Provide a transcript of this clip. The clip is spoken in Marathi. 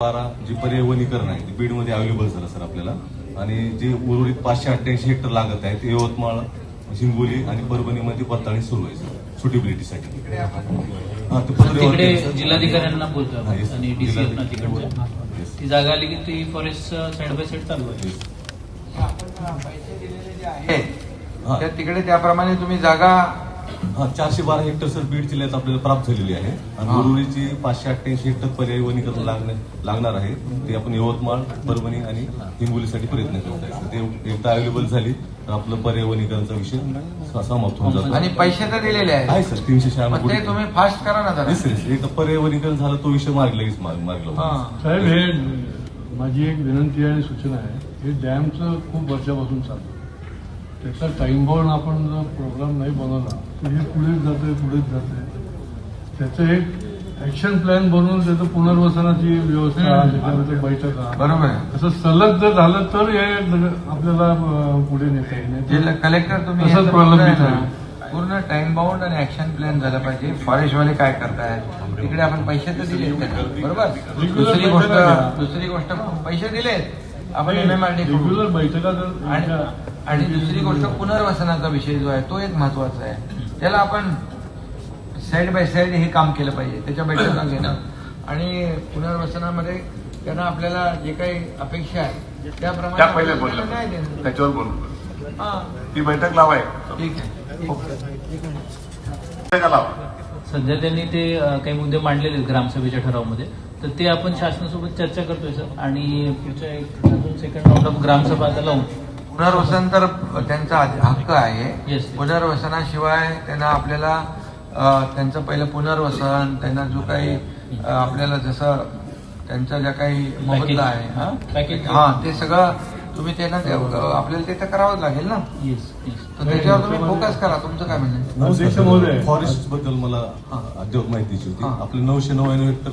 12 जे पर्याय वनीकरण आहे ते बीडमध्ये अवेलेबल झालं सर आपल्याला. आणि जे उर्वरित 588 हेक्टर लागत आहे ते यवतमाळ, हिंगोली आणि परभणीमध्ये पडताळणी सुरू आहे सर सुटेबिलिटीसाठी. तिकडे जिल्हाधिकाऱ्यांना बोलतो आणि डीसीएफना तिकडच्या ती जागा आली की ती फॉरेस्ट साइड बाय साइड चालू आहे. त्या तिकडे त्याप्रमाणे तुम्ही जागा 412 हेक्टर सर बीड जिल्ह्यात आपल्याला प्राप्त झालेली आहे आणि उर्वरितची 588 हेक्टर पर्याय वनीकरण लागणार आहे ते आपण यवतमाळ, परभणी आणि हिंगोलीसाठी प्रयत्न करत आहे. ते एकदा अवेलेबल झाली तर आपलं पर्याय वनीकरणचा विषय समाप्त होऊन जातो. आणि पैसे तर दिलेले आहे सर 396. ते तुम्ही फास्ट करा ना जरा. एकदा पर्याय वनीकरण झालं तो विषय लगेच मार्गला. साहेब, हे माझी एक विनंती आणि सूचना आहे. हे डॅमचं खूप वर्षापासून चालू, त्याचा टाइम बाउंड आपण जर प्रोग्राम नाही बनवला तर हे पुढेच जाते. त्याचं एक ऍक्शन प्लॅन बनवून त्याचं पुनर्वसनाची व्यवस्था, त्याच्यामध्ये बैठका, बरोबर आहे. असं सलग जर झालं तर हे आपल्याला पुढे नेता येईल. कलेक्टर तुम्ही तसंच प्रलंबित आहे. पूर्ण टाइम बाउंड आणि ऍक्शन प्लॅन झाला पाहिजे. फॉरेस्टवाले काय करताय तिकडे आपण पैसे तर दिले बरोबर. दुसरी गोष्ट पैसे दिलेत आपण MMRD रेग्युलर बैठका जर आणि दुसरी गोष्ट पुनर्वसनाचा विषय जो आहे तो एक महत्वाचा आहे. त्याला आपण साईड बाय साईड हे काम केलं पाहिजे. त्याच्या बैठका घेणं आणि पुनर्वसनामध्ये त्यांना आपल्याला जे काही अपेक्षा आहे त्याप्रमाणे पहिले बोललं त्याच्यावर बोलू ती बैठक लावाय. ठीक आहे. सध्या त्यांनी ते काही मुद्दे मांडलेले आहेत ग्रामसभेच्या ठरावामध्ये, तर ते आपण शासनासोबत चर्चा करतोय सर. आणि पुढच्या अजून सेकंड राऊंड ऑफ ग्रामसभा आता लावून पुनर्वसन तर त्यांचा हक्क आहे. Yes. पुनर्वसनाशिवाय त्यांना आपल्याला त्यांचं पहिलं पुनर्वसन, त्यांना जो काही आपल्याला जसं त्यांचा ज्या काही मोबदला आहे ते सगळं तुम्ही त्यांना आपल्याला ते तर करावंच लागेल ना. तर त्याच्यावर तुम्ही फोकस करा. तुमचं काय म्हणणं? फॉरेस्ट बद्दल मला अद्याप माहितीची होती. आपलं 999 हेक्टर